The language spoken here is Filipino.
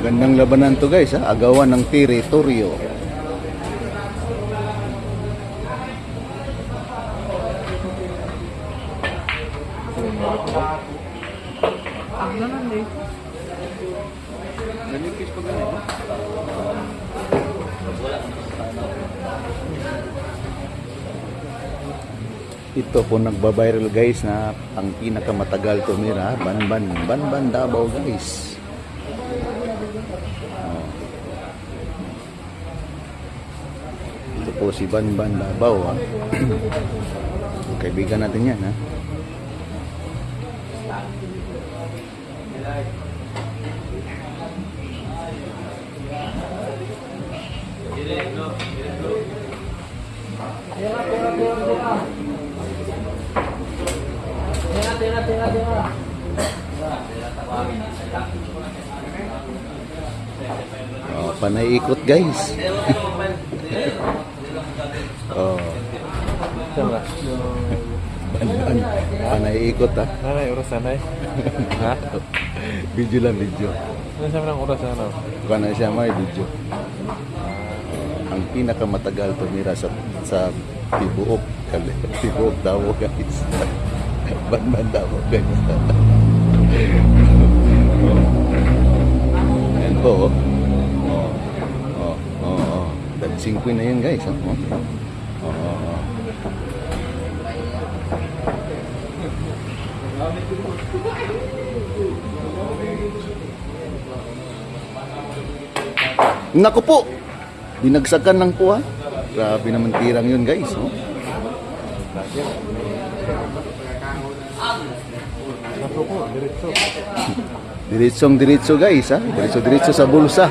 Magandang labanan to guys, ha? Agawan ng teritoryo. Ito po nagbabiral guys na ang pinakamatagal tumira, Banban Davao guys. Ito po si Banban Davao, ha? Kaibigan natin yan, ha? Oh, panay ikot guys. Oh. Banban, panay ikot, ha. Nanay, oras nanay. Ha? Video lang, video. Ano siya ng oras na? Kung ano siya may video. Ang pinakamatagal tumira sa Tibuok, Tibuok Davao guys. Banban Davao guys. Ayan po, dancing queen na yun guys, ha? Naku po, binagsakan lang po, ha. Grabe naman tirang yun guys, no? Diretso guys, ha. Diretso sa bulsa.